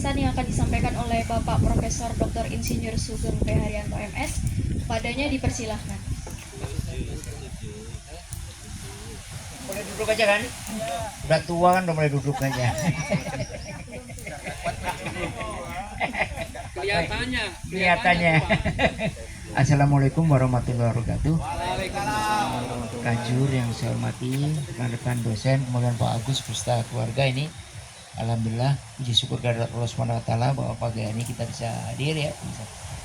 pesan yang akan disampaikan oleh Bapak Profesor Dr. Insinyur Sugeng P. Haryanto MS. Padanya dipersilahkan. Boleh duduk aja kan? Udah tua kan, udah mulai duduk aja. Kelihatannya. Assalamualaikum warahmatullahi wabarakatuh. Kajur yang saya hormati, rekan-rekan dosen, kemudian Pak Agus beserta keluarga ini. Alhamdulillah, puji syukur kepada Allah Subhanahu wa taala bahwa pagi ini kita bisa hadir ya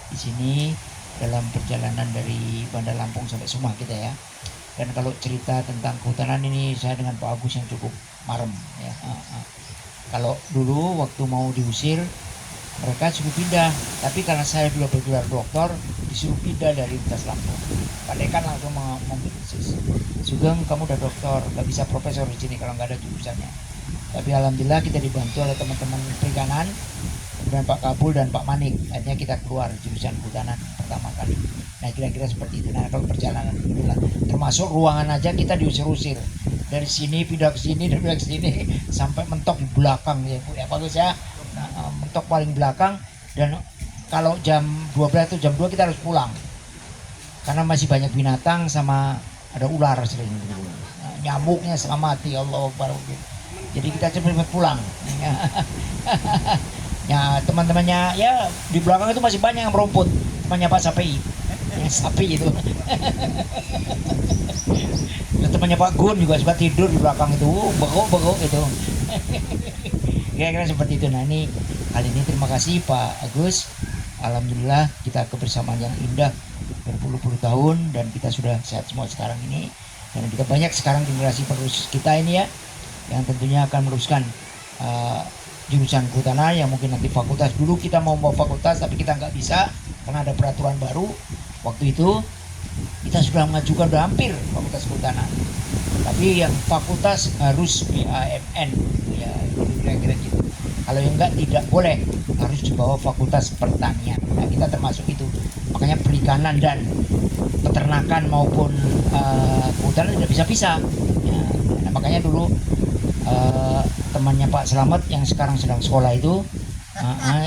di sini dalam perjalanan dari Bandar Lampung sampai Sumah kita ya. Dan kalau cerita tentang kehutanan ini saya dengan Pak Agus yang cukup marem ya. Kalau dulu waktu mau diusir mereka suruh pindah, tapi karena saya juga bergelar doktor disuruh pindah dari Universitas Lampung. Pak Dekan langsung membisis, Sugeng kamu udah doktor, gak bisa profesor di sini kalau nggak ada jurusannya. Tapi alhamdulillah kita dibantu oleh teman-teman perikanan, kemudian Pak Kabul dan Pak Manik. Akhirnya kita keluar jurusan kehutanan pertama kali. Nah kira-kira seperti itu. Nah kalau perjalanan itulah, termasuk ruangan aja kita diusir-usir dari sini pindah ke sini, dari pindah ke sini sampai mentok di belakang ya Bu ya bagus ya. Nah, mentok paling belakang, dan kalau jam 12 atau jam 2 kita harus pulang karena masih banyak binatang sama ada ular sering gitu. Nah, nyamuknya setengah mati Allah Akbar gitu. Jadi kita cepat pulang. Ya teman-temannya ya di belakang itu masih banyak yang merumput, temannya Pak Sapi, yang sapi itu. Temannya Pak Gun juga sempat tidur di belakang itu, bengok itu. Kira-kira seperti itu. Nah ini kali ini terima kasih Pak Agus. Alhamdulillah kita kebersamaan yang indah berpuluh-puluh tahun dan kita sudah sehat semua sekarang ini. Dan kita banyak sekarang generasi penerus kita ini ya, yang tentunya akan meneruskan jurusan kehutanan yang mungkin nanti fakultas. Dulu kita mau fakultas tapi kita nggak bisa karena ada peraturan baru. Waktu itu kita sudah mengajukan, udah hampir fakultas kehutanan. Tapi yang fakultas harus BAMN ya, kira-kira gitu. Kalau yang enggak tidak boleh, harus dibawa fakultas pertanian. Nah kita termasuk itu. Makanya perikanan dan peternakan maupun kehutanan tidak bisa pisah ya. Nah, makanya dulu temannya Pak Slamet yang sekarang sedang sekolah itu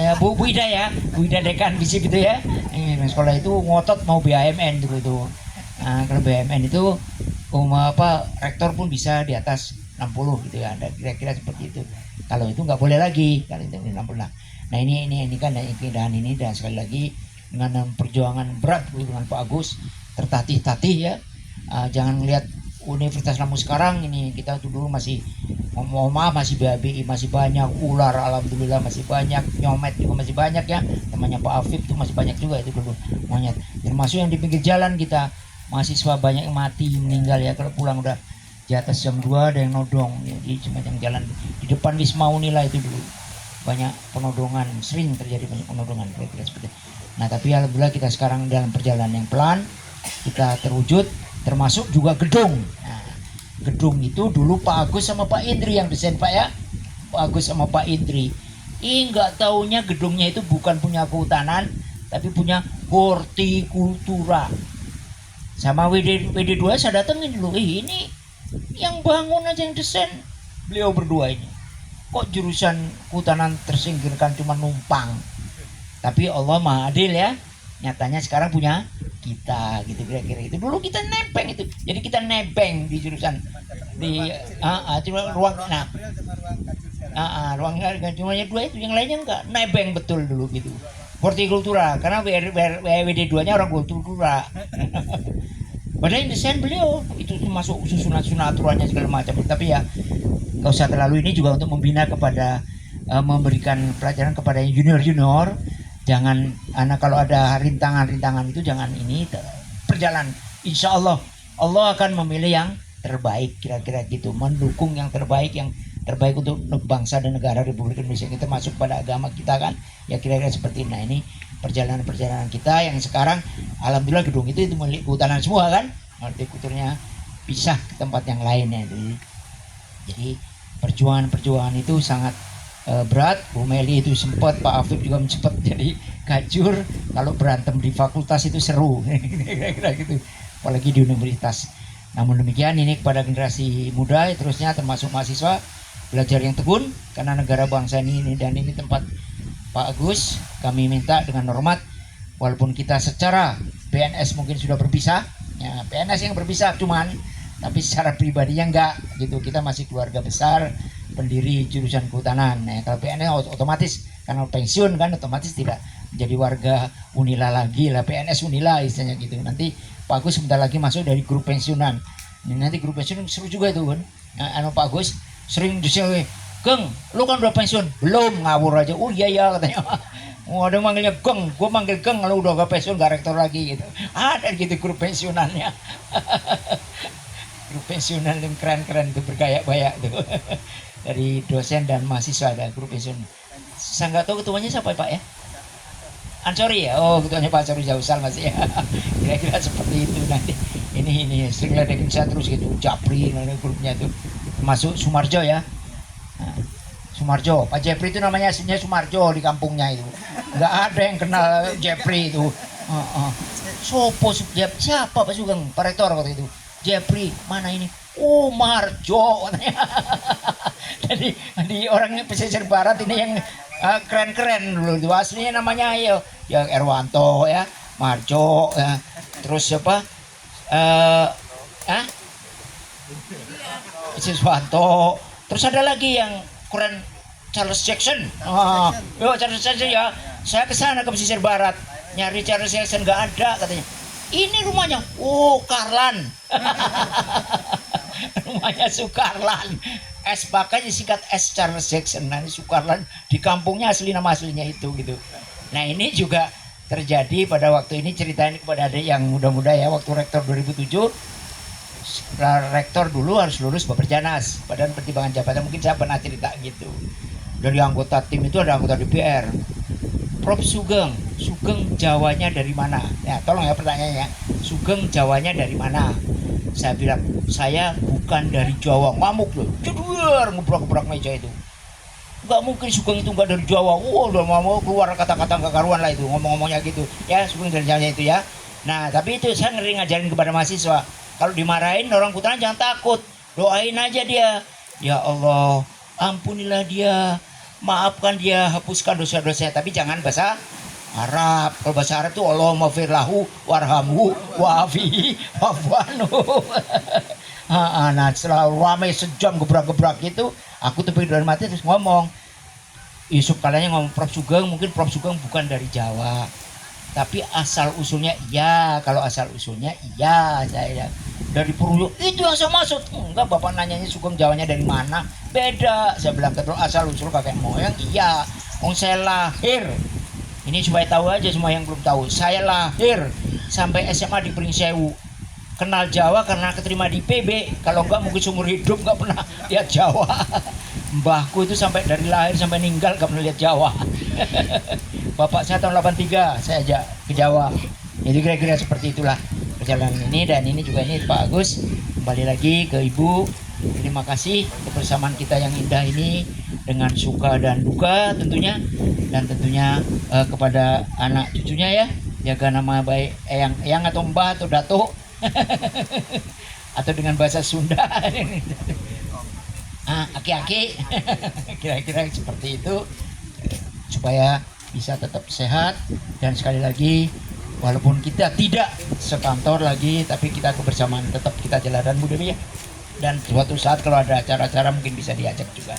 ya Bu Ida ya, Bu Ida Dekan bisik gitu ya, yang sekolah itu ngotot mau BAMN dulu itu. Nah, kalau BAMN itu rektor pun bisa di atas 60 gitu ya, ada kira-kira seperti itu. Kalau itu nggak boleh lagi kalau itu 60. Nah ini kan keindahan ini, dan sekali lagi dengan perjuangan berat dengan Pak Agus tertatih-tatih ya. Jangan melihat Universitas Lampung sekarang ini, kita tuh dulu masih mohon maaf masih BABI, masih banyak ular, alhamdulillah masih banyak, nyomet juga masih banyak ya. Temannya Pak Afif tuh masih banyak juga itu dulu monyet. Termasuk yang di pinggir jalan kita mahasiswa banyak yang mati meninggal ya, kalau pulang udah di atas jam 2 ada yang nodong ya, di semacam jalan di depan Wisma Unila itu dulu banyak penodongan, sering terjadi banyak penodongan kira-kira seperti itu. Nah tapi alhamdulillah kita sekarang dalam perjalanan yang pelan kita terwujud, termasuk juga gedung. Nah, gedung itu dulu Pak Agus sama Pak Indri yang desain Pak ya, Pak Agus sama Pak Indri. Nggak taunya gedungnya itu bukan punya kehutanan tapi punya hortikultura. Sama WD2 saya datengin dulu, ini yang bangun aja yang desain beliau berdua ini. Kok jurusan kehutanan tersingkirkan cuma numpang. Tapi Allah Maha Adil ya. Nyatanya sekarang punya kita gitu kira-kira itu. Dulu kita nebeng itu. Jadi kita nebeng di jurusan di ruang ruang cuma 2 itu, yang lainnya enggak. Nebeng betul dulu gitu. Hortikultura karena WD2-nya orang kultura. Padahal yang desain beliau itu masuk susunan aturannya segala macam. Tapi ya nggak usah terlalu, ini juga untuk membina kepada memberikan pelajaran kepada junior. Jangan anak kalau ada rintangan itu jangan ini perjalanan. Insya Allah akan memilih yang terbaik kira-kira gitu, mendukung yang terbaik untuk bangsa dan negara Republik Indonesia kita, masuk pada agama kita kan ya, kira-kira seperti ini. Nah ini perjalanan kita yang sekarang alhamdulillah gedung itu milik kehutanan semua kan, hortikulturnya pisah ke tempat yang lainnya. Jadi perjuangan itu sangat berat. Bu Meli itu sempat, Pak Afif juga sempat jadi kajur. Kalau berantem di fakultas itu seru kira-kira gitu, apalagi di universitas. Namun demikian ini kepada generasi muda terusnya termasuk mahasiswa belajar yang tekun, karena negara bangsa ini dan ini tempat Pak Agus, kami minta dengan hormat, walaupun kita secara PNS mungkin sudah berpisah, ya, PNS yang berpisah cuman, tapi secara pribadinya enggak gitu. Kita masih keluarga besar, pendiri jurusan kehutanan. Nah, kalau PNS otomatis karena pensiun kan otomatis tidak menjadi warga Unila lagi lah, PNS Unila istilahnya gitu. Nanti Pak Agus sebentar lagi masuk dari grup pensiunan. Ini nanti grup pensiun seru juga itu kan. Nah, Pak Agus sering disini, Geng, lu kan udah pensiun? Belum, ngawur aja. Oh iya ya katanya. Oh, ada manggilnya Geng, gue manggil Geng, lu udah gak pensiun, gak rektor lagi gitu. Ada gitu grup pensiunannya. Grup pensiunan yang keren-keren itu, bergaya-gaya tuh. Dari dosen dan mahasiswa ada grup pensiun. Saya nggak tahu ketuanya siapa Pak ya? Ansori ya? Oh, ketuanya Pak Ansori Jausal masih ya. Kira-kira seperti itu nanti. Ini sering ledekin saya terus gitu. Japri, grupnya tuh. Termasuk Sumarjo ya. Nah, Sumarjo, Pak Jepri itu namanya aslinya Sumarjo di kampungnya itu. Nggak ada yang kenal Jepri itu. Sopo siapa Pak Sugeng? Pak Rektor waktu itu. Jepri, mana ini? Oh, Marjo katanya. Jadi orang pesisir barat ini yang keren-keren dulu itu aslinya namanya ya Erwanto ya, Marjo ya. Terus siapa? Siswanto. Terus ada lagi yang keren, Charles Jackson. Charles Jackson ya. Saya ke sana ke pesisir barat nyari Charles Jackson, nggak ada katanya. Ini rumahnya, Karlan. Rumahnya Sukarlan. S makanya singkat S Charles Jackson. Nah, Sukarlan di kampungnya nama aslinya itu gitu. Nah, ini juga terjadi pada waktu ini, ceritain kepada adik yang muda-muda ya, waktu rektor 2007. Rektor dulu harus lulus Baperjanas, Badan Pertimbangan Jabatan, mungkin saya pernah cerita gitu. Dari anggota tim itu ada anggota DPR. Prof Sugeng Jawanya dari mana? Ya, tolong ya pertanyaannya. Sugeng Jawanya dari mana? Saya bilang, saya bukan dari Jawa. Ngamuk loh, cedur ngebrak-gebrak meja itu. Nggak mungkin Sugeng itu nggak dari Jawa. Udah mau keluar kata-kata nggak karuan lah itu, ngomong-ngomongnya gitu. Ya, Sugeng dari Jawa itu ya. Nah, tapi itu saya ngeri ngajarin kepada mahasiswa. Kalau dimarahin orang Kutanan jangan takut, doain aja dia. Ya Allah, ampunilah dia, maafkan dia, hapuskan dosa-dosa. Tapi jangan bahasa Arab. Kalau bahasa Arab itu Allahumma firlahu warhamhu wa'afihi wa'fu'anhu. Nah, setelah ramai sejam gebrak-gebrak gitu, aku tepi dari mati terus ngomong. Yusuf kalanya ngomong, Prof Sugeng, mungkin Prof Sugeng bukan dari Jawa, tapi asal usulnya iya. Kalau asal usulnya iya, saya dari Purworejo itu yang saya maksud. Enggak, bapak nanyanya Sugeng Jawanya dari mana, beda. Saya bilang kalau asal usul kakek moyang iya. Saya lahir, ini supaya tahu aja semua yang belum tahu, saya lahir sampai SMA di Pringsewu, kenal Jawa karena keterima di PB. Kalau enggak mungkin seumur hidup enggak pernah lihat Jawa. Mbahku itu sampai dari lahir sampai meninggal enggak pernah lihat Jawa. Bapak saya tahun 83 saya ajak ke Jawa. Jadi kira-kira seperti itulah perjalanan ini. Dan ini juga ini Pak Agus, kembali lagi ke Ibu. Terima kasih kebersamaan kita yang indah ini dengan suka dan duka tentunya. Dan tentunya kepada anak cucunya ya, jaga nama baik Eyang atau Mbah atau Datuk. Atau dengan bahasa Sunda aki-aki. Kira-kira seperti itu, supaya bisa tetap sehat. Dan sekali lagi, walaupun kita tidak sekantor lagi, tapi kita kebersamaan tetap kita jalankan budaya. Dan suatu saat kalau ada acara-acara mungkin bisa diajak juga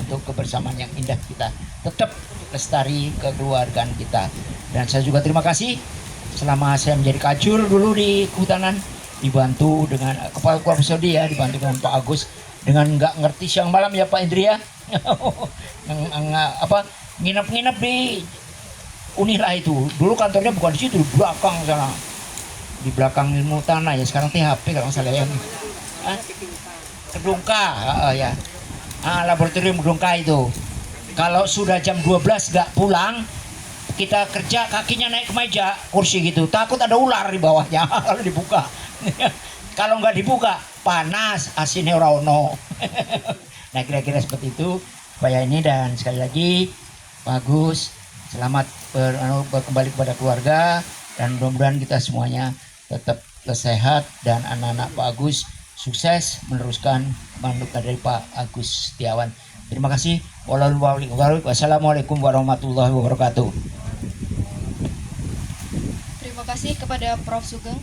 untuk kebersamaan yang indah kita tetap lestari kekeluargaan kita. Dan saya juga terima kasih selama saya menjadi kajur dulu di kehutanan, dibantu dengan kepala Prodi ya, dibantu dengan Pak Agus, dengan nggak ngerti siang malam ya Pak Indri ya. Nginep-nginep di Unila itu. Dulu kantornya bukan di situ, di belakang sana. Di belakang ilmu tanah ya, sekarang THP kalau nggak salah ya. Kedungka ya. Laboratorium Kedungka itu. Kalau sudah jam 12 nggak pulang, kita kerja kakinya naik ke meja, kursi gitu. Takut ada ular di bawahnya kalau dibuka. Kalau nggak dibuka, panas, asinnya ora ono. Nah, kira-kira seperti itu supaya ini. Dan sekali lagi bagus, selamat kembali kepada keluarga, dan mudah-mudahan kita semuanya tetap sehat dan anak-anak Pak Agus sukses meneruskan mandat dari Pak Agus Setiawan. Terima kasih. Wassalamualaikum warahmatullahi wabarakatuh. Terima kasih kepada Prof. Sugeng